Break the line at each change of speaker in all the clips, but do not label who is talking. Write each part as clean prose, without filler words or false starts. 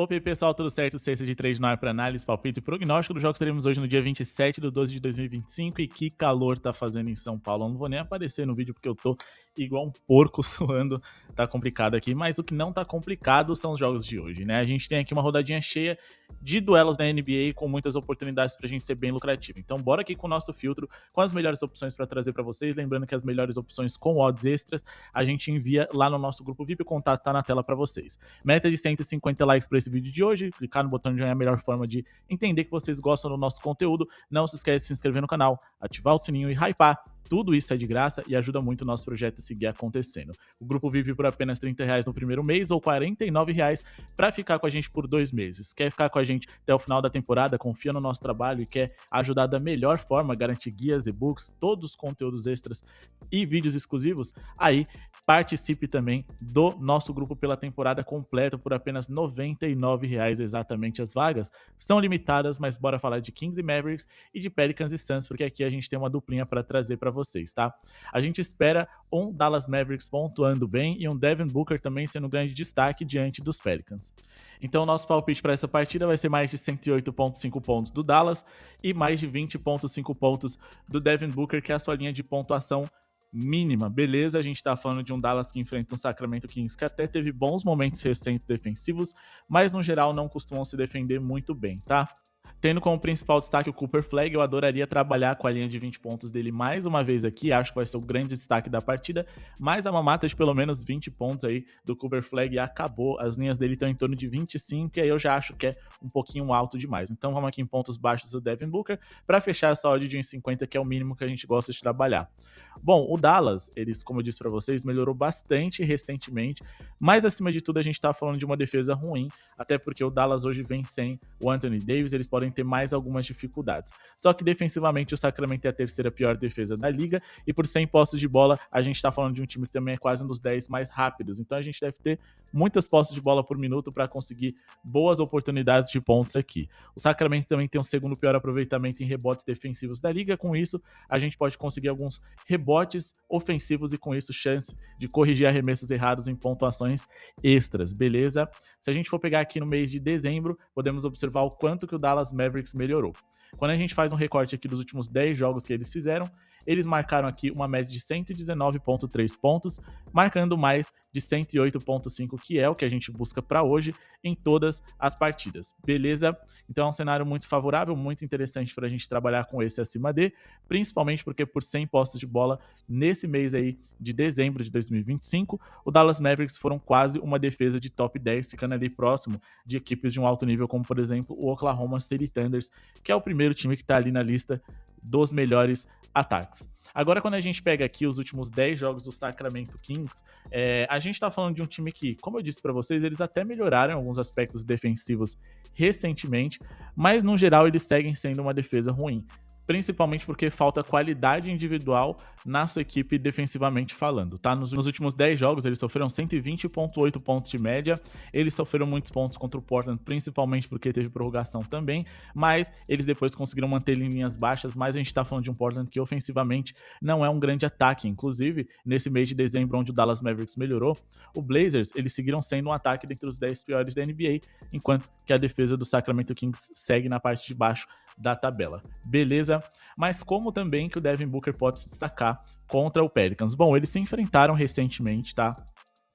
Opa, e aí, pessoal, tudo certo? Sexta de 3 no ar para análise, palpite e prognóstico dos jogos que teremos hoje no dia 27/12 de 2025. E que calor tá fazendo em São Paulo. Eu não vou nem aparecer no vídeo porque eu tô igual um porco suando. Tá complicado aqui, mas o que não tá complicado são os jogos de hoje, né? A gente tem aqui uma rodadinha cheia de duelos da NBA com muitas oportunidades pra gente ser bem lucrativo. Então bora aqui com o nosso filtro, com as melhores opções para trazer para vocês. Lembrando que as melhores opções com odds extras a gente envia lá no nosso grupo VIP, o contato tá na tela para vocês. Meta de 150 likes para esse vídeo de hoje, clicar no botão de joinha é a melhor forma de entender que vocês gostam do nosso conteúdo. Não se esquece de se inscrever no canal, ativar o sininho e hypar. Tudo isso é de graça e ajuda muito o nosso projeto a seguir acontecendo. O grupo VIP por apenas R$30 no primeiro mês ou R$49 para ficar com a gente por 2 meses. Quer ficar com a gente até o final da temporada, confia no nosso trabalho e quer ajudar da melhor forma, garantir guias, e-books, todos os conteúdos extras e vídeos exclusivos? Aí participe também do nosso grupo pela temporada completa por apenas R$99 exatamente. As vagas são limitadas, mas bora falar de Kings e Mavericks e de Pelicans e Suns, porque aqui a gente tem uma duplinha para trazer para vocês, tá? A gente espera um Dallas Mavericks pontuando bem e um Devin Booker também sendo um grande destaque diante dos Pelicans. Então, nosso palpite para essa partida vai ser mais de 108,5 pontos do Dallas e mais de 20,5 pontos do Devin Booker, que é a sua linha de pontuação mínima, beleza? A gente tá falando de um Dallas que enfrenta um Sacramento Kings que até teve bons momentos recentes defensivos, mas no geral não costumam se defender muito bem, tá? Tendo como principal destaque o Cooper Flag, eu adoraria trabalhar com a linha de 20 pontos dele mais uma vez aqui, acho que vai ser o grande destaque da partida, mas a mamata de pelo menos 20 pontos aí do Cooper Flag acabou, as linhas dele estão em torno de 25, e aí eu já acho que é um pouquinho alto demais. Então vamos aqui em pontos baixos do Devin Booker, para fechar essa odd de 1,50, que é o mínimo que a gente gosta de trabalhar. Bom, o Dallas, eles, como eu disse para vocês, melhorou bastante recentemente, mas acima de tudo a gente tá falando de uma defesa ruim, até porque o Dallas hoje vem sem o Anthony Davis, eles podem ter mais algumas dificuldades. Só que defensivamente o Sacramento é a terceira pior defesa da liga e por 100 posses de bola a gente tá falando de um time que também é quase um dos 10 mais rápidos. Então a gente deve ter muitas posses de bola por minuto para conseguir boas oportunidades de pontos aqui. O Sacramento também tem o segundo pior aproveitamento em rebotes defensivos da liga. Com isso a gente pode conseguir alguns rebotes ofensivos e com isso chance de corrigir arremessos errados em pontuações extras, beleza? Se a gente for pegar aqui no mês de dezembro, podemos observar o quanto que o Dallas Mavericks melhorou. Quando a gente faz um recorte aqui dos últimos 10 jogos que eles fizeram, eles marcaram aqui uma média de 119,3 pontos, marcando mais de 108,5, que é o que a gente busca para hoje em todas as partidas, beleza? Então é um cenário muito favorável, muito interessante para a gente trabalhar com esse acima de, principalmente porque por 100 postos de bola nesse mês aí de dezembro de 2025, o Dallas Mavericks foram quase uma defesa de top 10, ficando ali próximo de equipes de um alto nível, como por exemplo o Oklahoma City Thunders, que é o primeiro time que está ali na lista dos melhores ataques. Agora, quando a gente pega aqui os últimos 10 jogos do Sacramento Kings, a gente tá falando de um time que, como eu disse para vocês, eles até melhoraram alguns aspectos defensivos recentemente, mas no geral eles seguem sendo uma defesa ruim, principalmente porque falta qualidade individual na sua equipe defensivamente falando, tá? Nos últimos 10 jogos eles sofreram 120,8 pontos de média, eles sofreram muitos pontos contra o Portland, principalmente porque teve prorrogação também, mas eles depois conseguiram manter linhas baixas, mas a gente tá falando de um Portland que ofensivamente não é um grande ataque. Inclusive, nesse mês de dezembro, onde o Dallas Mavericks melhorou, o Blazers, eles seguiram sendo um ataque dentre os 10 piores da NBA, enquanto que a defesa do Sacramento Kings segue na parte de baixo da tabela, beleza? Mas como também que o Devin Booker pode se destacar contra o Pelicans? Bom, eles se enfrentaram recentemente, tá?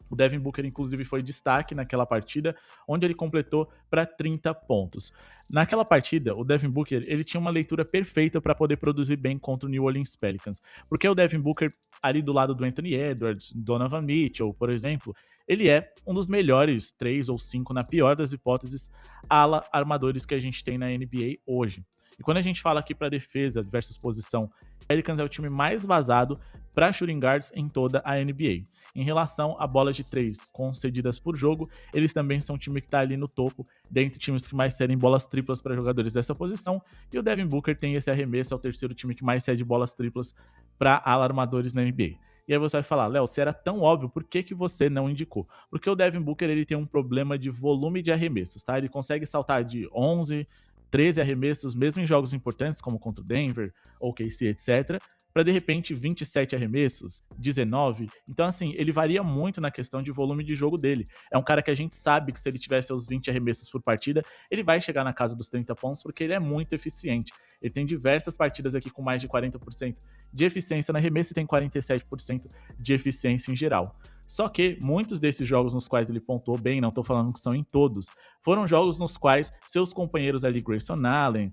O Devin Booker, inclusive, foi destaque naquela partida, onde ele completou para 30 pontos. Naquela partida, o Devin Booker ele tinha uma leitura perfeita para poder produzir bem contra o New Orleans Pelicans, porque o Devin Booker, ali do lado do Anthony Edwards, Donovan Mitchell, por exemplo, ele é um dos melhores 3 ou 5, na pior das hipóteses, ala armadores que a gente tem na NBA hoje. E quando a gente fala aqui para defesa versus posição, o Pelicans é o time mais vazado para shooting guards em toda a NBA. Em relação a bolas de 3 concedidas por jogo, eles também são um time que está ali no topo, dentre times que mais cedem bolas triplas para jogadores dessa posição, e o Devin Booker tem esse arremesso, é o terceiro time que mais cede bolas triplas para alarmadores na NBA. E aí você vai falar, Léo, se era tão óbvio, por que você não indicou? Porque o Devin Booker ele tem um problema de volume de arremessos, tá? Ele consegue saltar de 11, 13 arremessos, mesmo em jogos importantes, como contra o Denver, OKC, etc., para de repente 27 arremessos, 19. Então assim, ele varia muito na questão de volume de jogo dele. É um cara que a gente sabe que se ele tivesse os 20 arremessos por partida, ele vai chegar na casa dos 30 pontos porque ele é muito eficiente. Ele tem diversas partidas aqui com mais de 40% de eficiência na arremesso e tem 47% de eficiência em geral. Só que muitos desses jogos nos quais ele pontuou bem, não estou falando que são em todos, foram jogos nos quais seus companheiros ali, Grayson Allen,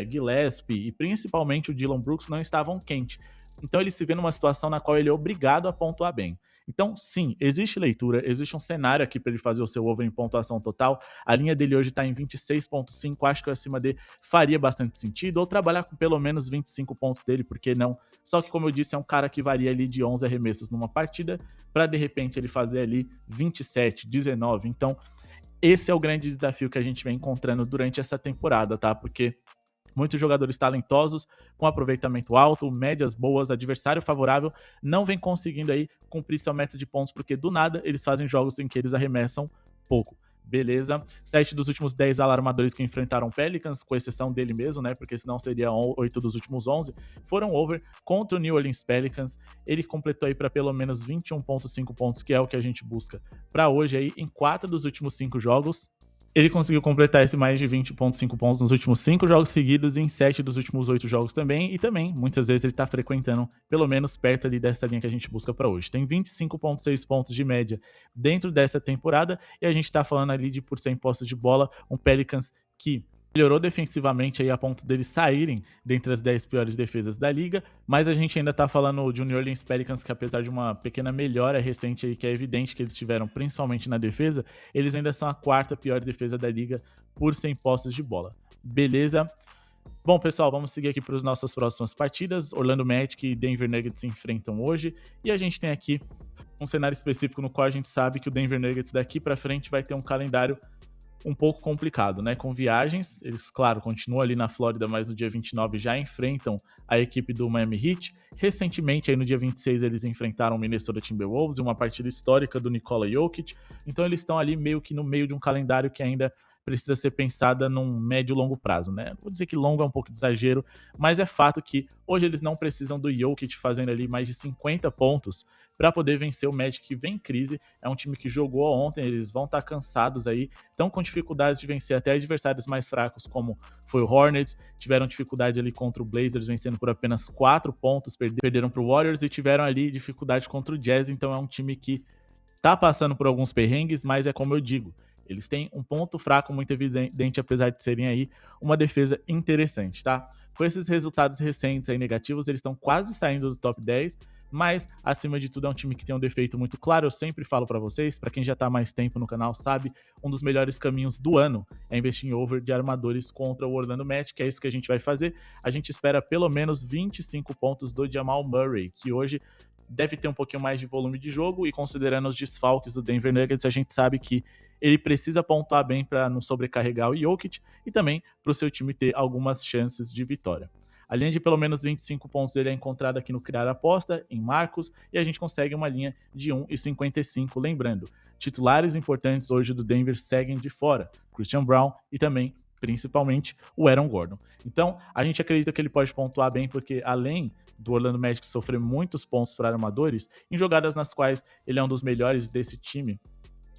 Gillespie e principalmente o Dillon Brooks não estavam quentes. Então ele se vê numa situação na qual ele é obrigado a pontuar bem. Então, sim, existe leitura, existe um cenário aqui para ele fazer o seu over em pontuação total. A linha dele hoje está em 26,5, acho que acima dele faria bastante sentido, ou trabalhar com pelo menos 25 pontos dele, por que não? Só que, como eu disse, é um cara que varia ali de 11 arremessos numa partida, para de repente ele fazer ali 27, 19. Então, esse é o grande desafio que a gente vem encontrando durante essa temporada, tá? Porque muitos jogadores talentosos, com aproveitamento alto, médias boas, adversário favorável, não vem conseguindo aí cumprir sua meta de pontos, porque do nada eles fazem jogos em que eles arremessam pouco. Beleza, 7 dos últimos 10 alarmadores que enfrentaram Pelicans, com exceção dele mesmo, né, porque senão seria 8 dos últimos 11, foram over contra o New Orleans Pelicans. Ele completou aí para pelo menos 21,5 pontos, que é o que a gente busca para hoje aí, em 4 dos últimos 5 jogos. Ele conseguiu completar esse mais de 20,5 pontos nos últimos 5 jogos seguidos e em 7 dos últimos 8 jogos também. E também, muitas vezes, ele tá frequentando pelo menos perto ali dessa linha que a gente busca para hoje. Tem 25,6 pontos de média dentro dessa temporada e a gente tá falando ali de por 100 posses de bola, um Pelicans que melhorou defensivamente aí a ponto deles saírem dentre as 10 piores defesas da liga, mas a gente ainda tá falando de New Orleans Pelicans que, apesar de uma pequena melhora recente aí, que é evidente que eles tiveram principalmente na defesa, eles ainda são a 4ª pior defesa da liga por 100 posses de bola. Beleza? Bom, pessoal, vamos seguir aqui para as nossas próximas partidas. Orlando Magic e Denver Nuggets se enfrentam hoje e a gente tem aqui um cenário específico no qual a gente sabe que o Denver Nuggets daqui para frente vai ter um calendário um pouco complicado, né? Com viagens, eles, claro, continuam ali na Flórida, mas no dia 29 já enfrentam a equipe do Miami Heat. Recentemente, aí no dia 26, eles enfrentaram o Minnesota Timberwolves, uma partida histórica do Nikola Jokic. Então eles estão ali meio que no meio de um calendário que ainda precisa ser pensada num médio e longo prazo, né? Vou dizer que longo é um pouco de exagero, mas é fato que hoje eles não precisam do Jokic fazendo ali mais de 50 pontos para poder vencer o Magic, que vem em crise. É um time que jogou ontem, eles vão estar cansados aí, estão com dificuldades de vencer até adversários mais fracos, como foi o Hornets, tiveram dificuldade ali contra o Blazers, vencendo por apenas 4 pontos, perderam para o Warriors e tiveram ali dificuldade contra o Jazz. Então é um time que tá passando por alguns perrengues, mas é como eu digo, eles têm um ponto fraco muito evidente, apesar de serem aí uma defesa interessante, tá? Com esses resultados recentes aí negativos, eles estão quase saindo do top 10, mas acima de tudo é um time que tem um defeito muito claro. Eu sempre falo para vocês, para quem já tá há mais tempo no canal sabe, um dos melhores caminhos do ano é investir em over de armadores contra o Orlando Magic, que é isso que a gente vai fazer. A gente espera pelo menos 25 pontos do Jamal Murray, que hoje deve ter um pouquinho mais de volume de jogo, e considerando os desfalques do Denver Nuggets, a gente sabe que ele precisa pontuar bem para não sobrecarregar o Jokic e também para o seu time ter algumas chances de vitória. A linha de pelo menos 25 pontos dele é encontrada aqui no Criar Aposta, em Marcos, e a gente consegue uma linha de 1,55. Lembrando, titulares importantes hoje do Denver seguem de fora, Christian Braun e também, principalmente, o Aaron Gordon. Então, a gente acredita que ele pode pontuar bem, porque além do Orlando Magic sofrer muitos pontos para armadores, em jogadas nas quais ele é um dos melhores desse time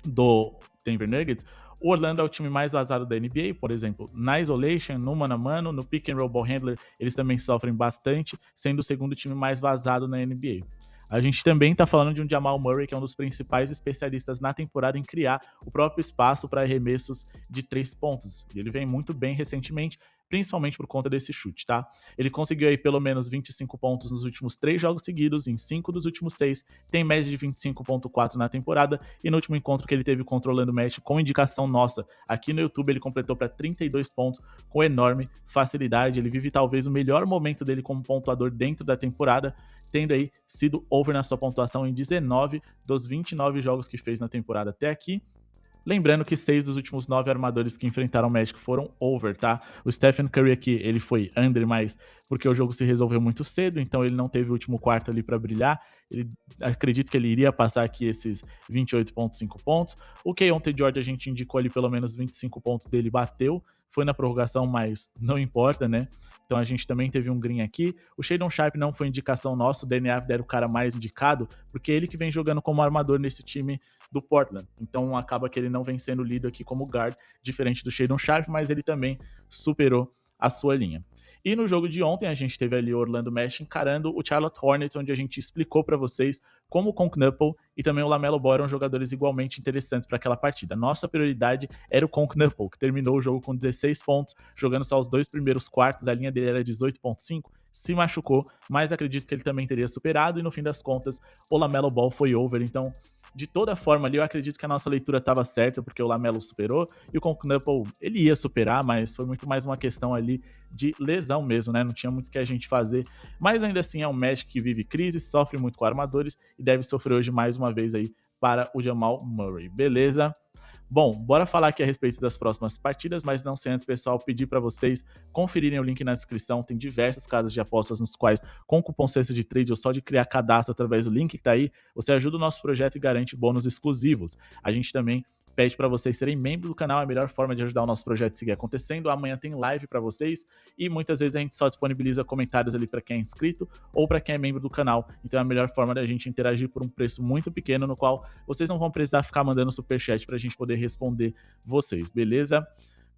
do Denver Nuggets, o Orlando é o time mais vazado da NBA, por exemplo, na isolation, no mano a mano, no pick and roll ball handler, eles também sofrem bastante, sendo o segundo time mais vazado na NBA. A gente também está falando de um Jamal Murray, que é um dos principais especialistas na temporada em criar o próprio espaço para arremessos de 3 pontos. E ele vem muito bem recentemente, principalmente por conta desse chute, tá? Ele conseguiu aí pelo menos 25 pontos nos últimos 3 jogos seguidos, em 5 dos últimos 6, tem média de 25,4 na temporada, e no último encontro que ele teve controlando o match, com indicação nossa aqui no YouTube, ele completou para 32 pontos com enorme facilidade. Ele vive talvez o melhor momento dele como pontuador dentro da temporada, tendo aí sido over na sua pontuação em 19 dos 29 jogos que fez na temporada até aqui. Lembrando que 6 dos últimos 9 armadores que enfrentaram o Magic foram over, tá? O Stephen Curry aqui, ele foi under, mas porque o jogo se resolveu muito cedo, então ele não teve o último quarto ali para brilhar. Ele acredito que ele iria passar aqui esses 28,5 pontos. O Keyonte George a gente indicou ali pelo menos 25 pontos dele, bateu. Foi na prorrogação, mas não importa, né? Então a gente também teve um green aqui. O Shadon Sharp não foi indicação nossa, o Danny Avdija era o cara mais indicado, porque ele que vem jogando como armador nesse time do Portland. Então acaba que ele não vem sendo lido aqui como guard, diferente do Shadon Sharp, mas ele também superou a sua linha. E no jogo de ontem a gente teve ali o Orlando Magic encarando o Charlotte Hornets, onde a gente explicou para vocês como o Conk-Knuckle e também o LaMelo Ball eram jogadores igualmente interessantes para aquela partida. Nossa prioridade era o Conk-Knuckle, que terminou o jogo com 16 pontos, jogando só os 2 primeiros quartos, a linha dele era 18,5, se machucou, mas acredito que ele também teria superado e no fim das contas o LaMelo Ball foi over, então de toda forma ali eu acredito que a nossa leitura estava certa, porque o LaMelo superou e o Conk-Knuckle ele ia superar, mas foi muito mais uma questão ali de lesão mesmo, né? Não tinha muito o que a gente fazer, mas ainda assim é um Magic que vive crise, sofre muito com armadores e deve sofrer hoje mais uma vez aí para o Jamal Murray, beleza? Bom, bora falar aqui a respeito das próximas partidas, mas não sem antes, pessoal, pedir para vocês conferirem o link na descrição. Tem diversas casas de apostas nos quais, com cupom Ciência de Trade ou só de criar cadastro através do link que tá aí, você ajuda o nosso projeto e garante bônus exclusivos. A gente também pede para vocês serem membros do canal, é a melhor forma de ajudar o nosso projeto a seguir acontecendo. Amanhã tem live para vocês e muitas vezes a gente só disponibiliza comentários ali para quem é inscrito ou para quem é membro do canal. Então é a melhor forma da gente interagir por um preço muito pequeno, no qual vocês não vão precisar ficar mandando superchat para a gente poder responder vocês, beleza?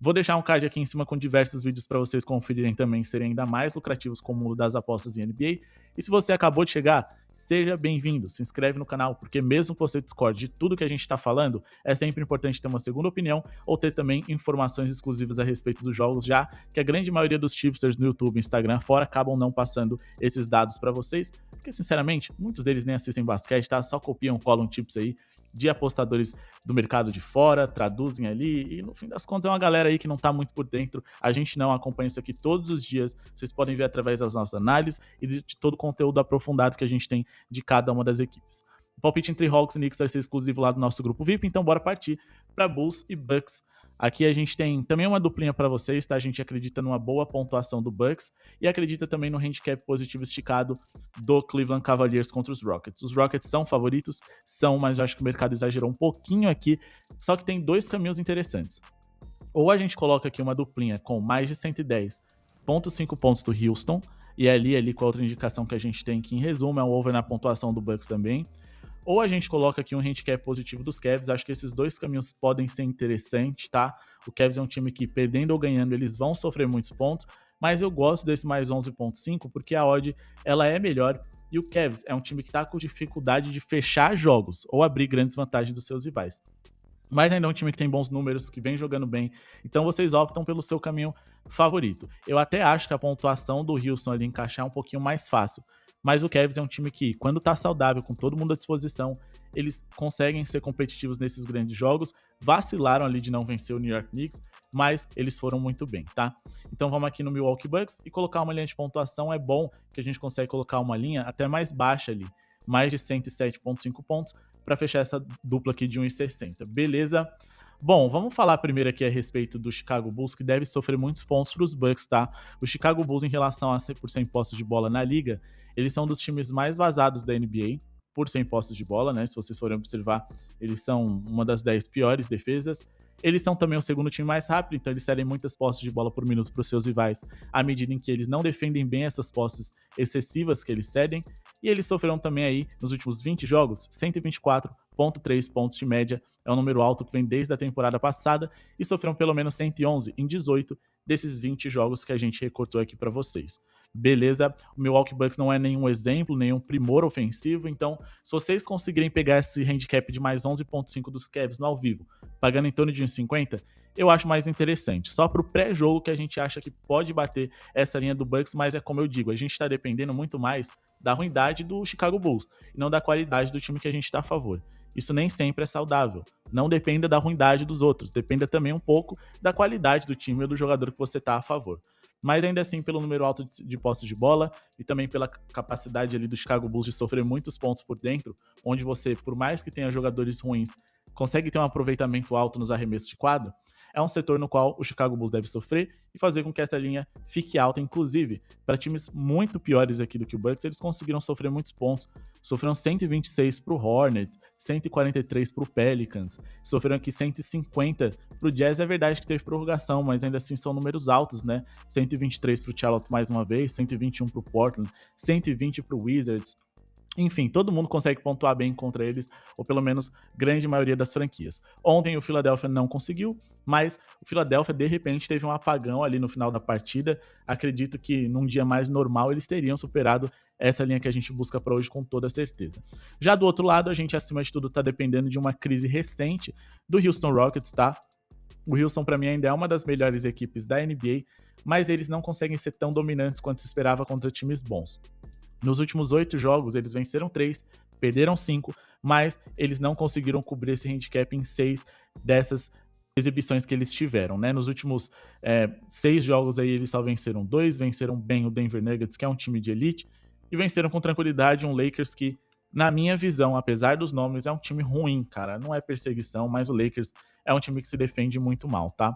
Vou deixar um card aqui em cima com diversos vídeos para vocês conferirem também, serem ainda mais lucrativos com o mundo das apostas em NBA. E se você acabou de chegar, seja bem-vindo, se inscreve no canal, porque mesmo que você discorde de tudo que a gente está falando, é sempre importante ter uma segunda opinião ou ter também informações exclusivas a respeito dos jogos, já que a grande maioria dos tipsters no YouTube, Instagram, fora, acabam não passando esses dados para vocês, porque sinceramente, muitos deles nem assistem basquete, tá? Só copiam, colam tips aí de apostadores do mercado de fora, traduzem ali, e no fim das contas é uma galera aí que não tá muito por dentro. A gente não acompanha isso aqui todos os dias, vocês podem ver através das nossas análises e de todo o conteúdo aprofundado que a gente tem de cada uma das equipes. O palpite entre Hawks e Knicks vai ser exclusivo lá do nosso grupo VIP, então bora partir para Bulls e Bucks. Aqui a gente tem também uma duplinha para vocês, tá? A gente acredita numa boa pontuação do Bucks e acredita também no handicap positivo esticado do Cleveland Cavaliers contra os Rockets. Os Rockets são favoritos? São, mas eu acho que o mercado exagerou um pouquinho aqui, só que tem dois caminhos interessantes. Ou a gente coloca aqui uma duplinha com mais de 110,5 pontos do Houston, e ali com a outra indicação que a gente tem, que em resumo é um over na pontuação do Bucks também. Ou a gente coloca aqui um handicap positivo dos Cavs. Acho que esses dois caminhos podem ser interessantes, tá? O Cavs é um time que, perdendo ou ganhando, eles vão sofrer muitos pontos, mas eu gosto desse mais 11,5 porque a odd ela é melhor e o Cavs é um time que tá com dificuldade de fechar jogos ou abrir grandes vantagens dos seus rivais. Mas ainda é um time que tem bons números, que vem jogando bem, então vocês optam pelo seu caminho favorito. Eu até acho que a pontuação do Houston ali encaixar é um pouquinho mais fácil, mas o Cavs é um time que, quando tá saudável, com todo mundo à disposição, eles conseguem ser competitivos nesses grandes jogos, vacilaram ali de não vencer o New York Knicks, mas eles foram muito bem, tá? Então vamos aqui no Milwaukee Bucks e colocar uma linha de pontuação. É bom que a gente consegue colocar uma linha até mais baixa ali, mais de 107,5 pontos, para fechar essa dupla aqui de 1,60, beleza? Bom, vamos falar primeiro aqui a respeito do Chicago Bulls, que deve sofrer muitos pontos para os Bucks, tá? O Chicago Bulls, em relação a 100% postos de bola na liga, eles são um dos times mais vazados da NBA, por 100 postos de bola, né? Se vocês forem observar, eles são uma das 10 piores defesas. Eles são também o segundo time mais rápido, então eles cedem muitas posses de bola por minuto para os seus rivais, à medida em que eles não defendem bem essas posses excessivas que eles cedem. E eles sofreram também aí, nos últimos 20 jogos, 124,3 pontos de média. É um número alto que vem desde a temporada passada, e sofreram pelo menos 111 em 18 desses 20 jogos que a gente recortou aqui para vocês. Beleza? O Milwaukee Bucks não é nenhum exemplo, nenhum primor ofensivo, então se vocês conseguirem pegar esse handicap de mais 11,5 dos Cavs no ao vivo, pagando em torno de 1,50, eu acho mais interessante. Só pro pré-jogo que a gente acha que pode bater essa linha do Bucks, mas é como eu digo, a gente tá dependendo muito mais da ruindade do Chicago Bulls e não da qualidade do time que a gente tá a favor. Isso nem sempre é saudável. Não dependa da ruindade dos outros, dependa também um pouco da qualidade do time ou do jogador que você tá a favor. Mas ainda assim, pelo número alto de posses de bola e também pela capacidade ali do Chicago Bulls de sofrer muitos pontos por dentro, onde você, por mais que tenha jogadores ruins, consegue ter um aproveitamento alto nos arremessos de quadro, é um setor no qual o Chicago Bulls deve sofrer e fazer com que essa linha fique alta. Inclusive, para times muito piores aqui do que o Bucks, eles conseguiram sofrer muitos pontos. Sofreram 126 para o Hornets, 143 para o Pelicans, sofreram aqui 150 para o Jazz. É verdade que teve prorrogação, mas ainda assim são números altos, né? 123 para o Charlotte mais uma vez, 121 para o Portland, 120 para o Wizards. Enfim, todo mundo consegue pontuar bem contra eles, ou pelo menos grande maioria das franquias. Ontem o Philadelphia não conseguiu, mas o Philadelphia de repente teve um apagão ali no final da partida. Acredito que num dia mais normal eles teriam superado essa linha que a gente busca para hoje com toda certeza. Já do outro lado, a gente acima de tudo está dependendo de uma crise recente do Houston Rockets, tá? O Houston para mim ainda é uma das melhores equipes da NBA, mas eles não conseguem ser tão dominantes quanto se esperava contra times bons. Nos últimos 8 jogos, eles venceram 3, perderam 5, mas eles não conseguiram cobrir esse handicap em 6 dessas exibições que eles tiveram, né? Nos últimos 6 jogos aí, eles só venceram 2, venceram bem o Denver Nuggets, que é um time de elite, e venceram com tranquilidade um Lakers que, na minha visão, apesar dos nomes, é um time ruim, cara. Não é perseguição, mas o Lakers é um time que se defende muito mal, tá?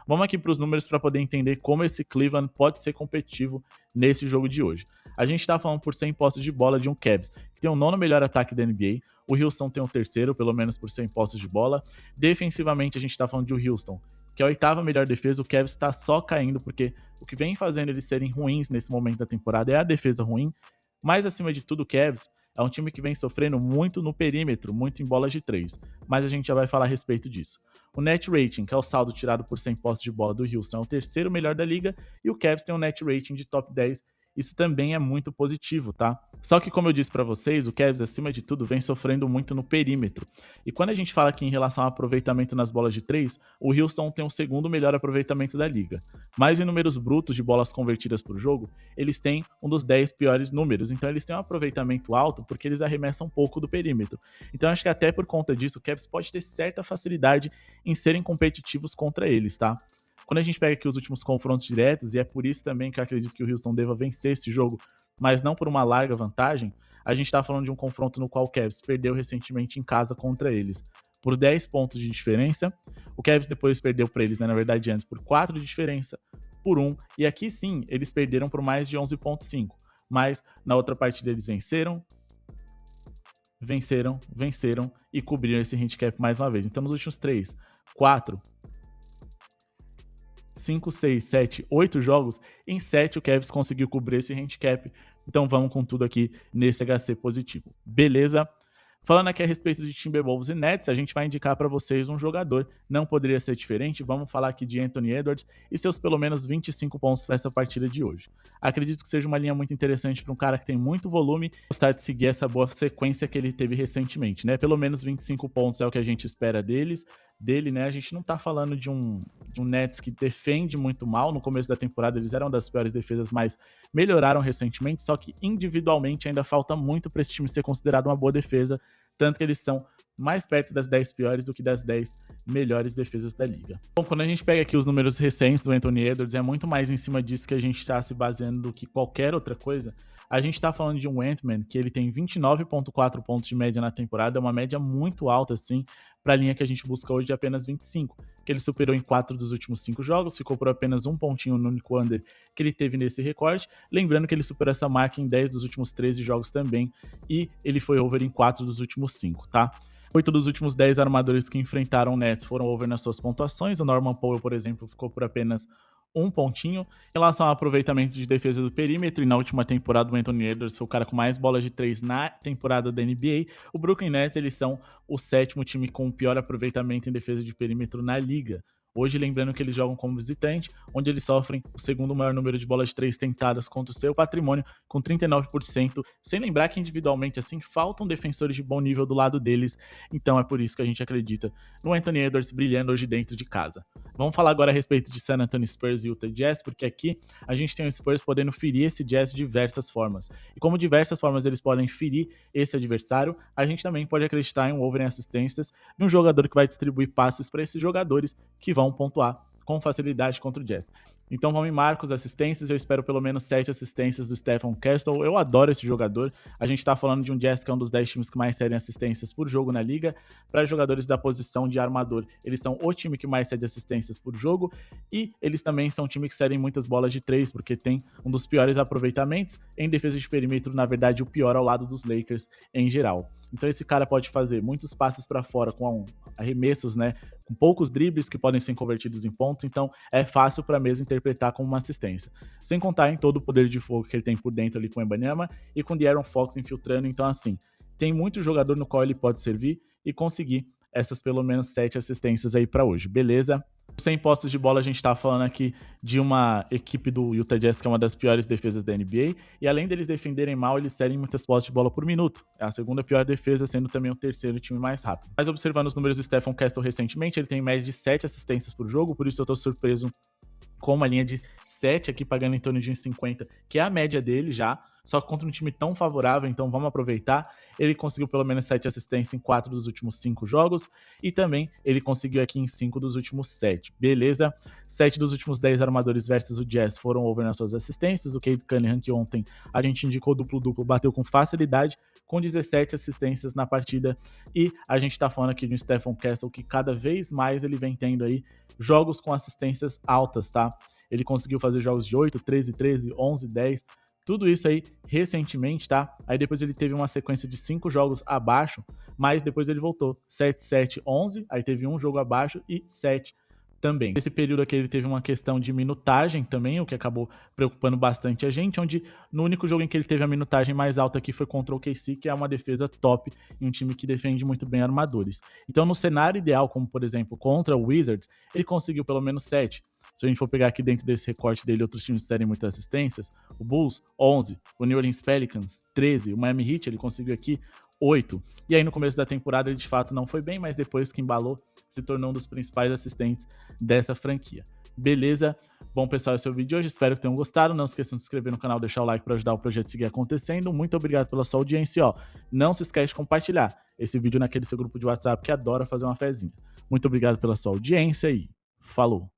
Vamos aqui para os números para poder entender como esse Cleveland pode ser competitivo nesse jogo de hoje. A gente está falando por 100 posses de bola de um Cavs, que tem o 9º melhor ataque da NBA. O Houston tem o 3º, pelo menos por 100 posses de bola. Defensivamente, a gente está falando de o Houston, que é a 8ª melhor defesa. O Cavs está só caindo, porque o que vem fazendo eles serem ruins nesse momento da temporada é a defesa ruim. Mas, acima de tudo, o Cavs é um time que vem sofrendo muito no perímetro, muito em bolas de 3. Mas a gente já vai falar a respeito disso. O net rating, que é o saldo tirado por 100 posses de bola do Houston, é o 3º melhor da liga. E o Cavs tem um net rating de top 10. Isso também é muito positivo, tá? Só que, como eu disse para vocês, o Cavs, acima de tudo, vem sofrendo muito no perímetro. E quando a gente fala aqui em relação ao aproveitamento nas bolas de 3, o Houston tem o 2º melhor aproveitamento da liga. Mas em números brutos de bolas convertidas por jogo, eles têm um dos 10 piores números. Então eles têm um aproveitamento alto porque eles arremessam um pouco do perímetro. Então acho que até por conta disso, o Cavs pode ter certa facilidade em serem competitivos contra eles, tá? Quando a gente pega aqui os últimos confrontos diretos, e é por isso também que eu acredito que o Houston deva vencer esse jogo, mas não por uma larga vantagem, a gente tá falando de um confronto no qual o Cavs perdeu recentemente em casa contra eles por 10 pontos de diferença. O Cavs depois perdeu para eles, né, na verdade antes, por 4 de diferença, por 1. E aqui sim, eles perderam por mais de 11,5. Mas na outra partida eles venceram e cobriram esse handicap mais uma vez. Então nos últimos 3, 4... 5, 6, 7, 8 jogos, em 7 o Cavs conseguiu cobrir esse handicap. Então vamos com tudo aqui nesse HC positivo. Beleza? Falando aqui a respeito de Timberwolves e Nets, a gente vai indicar para vocês um jogador, não poderia ser diferente. Vamos falar aqui de Anthony Edwards e seus pelo menos 25 pontos para essa partida de hoje. Acredito que seja uma linha muito interessante para um cara que tem muito volume e gostar de seguir essa boa sequência que ele teve recentemente, né? Pelo menos 25 pontos é o que a gente espera dele, né? A gente não tá falando de um Nets que defende muito mal. No começo da temporada eles eram uma das piores defesas, mas melhoraram recentemente, só que individualmente ainda falta muito para esse time ser considerado uma boa defesa, tanto que eles são mais perto das 10 piores do que das 10 melhores defesas da liga. Bom, quando a gente pega aqui os números recentes do Anthony Edwards, é muito mais em cima disso que a gente está se baseando do que qualquer outra coisa. A gente está falando de um Ant-Man que ele tem 29,4 pontos de média na temporada, é uma média muito alta, assim, para a linha que a gente busca hoje de apenas 25, que ele superou em 4 dos últimos 5 jogos, ficou por apenas um pontinho no único under que ele teve nesse recorde, lembrando que ele superou essa marca em 10 dos últimos 13 jogos também, e ele foi over em 4 dos últimos 5, tá? 8 dos últimos 10 armadores que enfrentaram o Nets foram over nas suas pontuações. O Norman Powell, por exemplo, ficou por apenas um pontinho. Em relação ao aproveitamento de defesa do perímetro, e na última temporada o Anthony Edwards foi o cara com mais bolas de 3 na temporada da NBA, o Brooklyn Nets, eles são o 7º time com o pior aproveitamento em defesa de perímetro na liga. Hoje, lembrando que eles jogam como visitante, onde eles sofrem o 2º maior número de bolas de 3 tentadas contra o seu patrimônio, com 39%, sem lembrar que individualmente, assim, faltam defensores de bom nível do lado deles, então é por isso que a gente acredita no Anthony Edwards brilhando hoje dentro de casa. Vamos falar agora a respeito de San Antonio Spurs e Utah Jazz, porque aqui a gente tem o Spurs podendo ferir esse Jazz de diversas formas. E como diversas formas eles podem ferir esse adversário, a gente também pode acreditar em um over em assistências de um jogador que vai distribuir passes para esses jogadores que vão pontuar com facilidade contra o Jazz. Então vamos em Marcos, assistências, eu espero pelo menos 7 assistências do Stephen Castle. Eu adoro esse jogador. A gente tá falando de um Jazz que é um dos 10 times que mais cedem assistências por jogo na liga. Para jogadores da posição de armador, eles são o time que mais cede assistências por jogo, e eles também são um time que cedem muitas bolas de 3, porque tem um dos piores aproveitamentos. Em defesa de perímetro, na verdade, o pior ao lado dos Lakers em geral. Então esse cara pode fazer muitos passes para fora com arremessos, né, com poucos dribles que podem ser convertidos em pontos, então é fácil para a mesa interpretar como uma assistência. Sem contar em todo o poder de fogo que ele tem por dentro ali com o Wembanyama e com o De'Aaron Fox infiltrando, então assim, tem muito jogador no qual ele pode servir e conseguir essas pelo menos 7 assistências aí para hoje, beleza? Sem postos de bola, a gente tá falando aqui de uma equipe do Utah Jazz que é uma das piores defesas da NBA, e além deles defenderem mal, eles cedem muitas postes de bola por minuto. É a segunda pior defesa, sendo também o terceiro time mais rápido. Mas observando os números do Stephen Castle recentemente, ele tem média de 7 assistências por jogo, por isso eu tô surpreso com uma linha de 7 aqui, pagando em torno de 1,50, que é a média dele já, só que contra um time tão favorável, então vamos aproveitar. Ele conseguiu pelo menos 7 assistências em 4 dos últimos 5 jogos, e também ele conseguiu aqui em 5 dos últimos 7, beleza? 7 dos últimos 10 armadores versus o Jazz foram over nas suas assistências. O Cade Cunningham, que ontem a gente indicou duplo-duplo, bateu com facilidade, com 17 assistências na partida, e a gente tá falando aqui de um Stephen Castle que cada vez mais ele vem tendo aí jogos com assistências altas, tá? Ele conseguiu fazer jogos de 8, 13, 11, 10, tudo isso aí recentemente, tá? Aí depois ele teve uma sequência de 5 jogos abaixo, mas depois ele voltou 7, 7, 11, aí teve um jogo abaixo e 7 também. Nesse período aqui ele teve uma questão de minutagem também, o que acabou preocupando bastante a gente, onde no único jogo em que ele teve a minutagem mais alta aqui foi contra o OKC, que é uma defesa top e um time que defende muito bem armadores. Então no cenário ideal, como por exemplo contra o Wizards, ele conseguiu pelo menos 7. Se a gente for pegar aqui dentro desse recorte dele, outros times que cedem muitas assistências, o Bulls, 11, o New Orleans Pelicans, 13, o Miami Heat, ele conseguiu aqui 8. E aí no começo da temporada ele de fato não foi bem, mas depois que embalou, se tornou um dos principais assistentes dessa franquia. Beleza? Bom, pessoal, esse é o vídeo de hoje, espero que tenham gostado. Não se esqueçam de se inscrever no canal, deixar o like para ajudar o projeto a seguir acontecendo. Muito obrigado pela sua audiência, ó. Não se esquece de compartilhar esse vídeo naquele seu grupo de WhatsApp que adora fazer uma fezinha. Muito obrigado pela sua audiência e falou!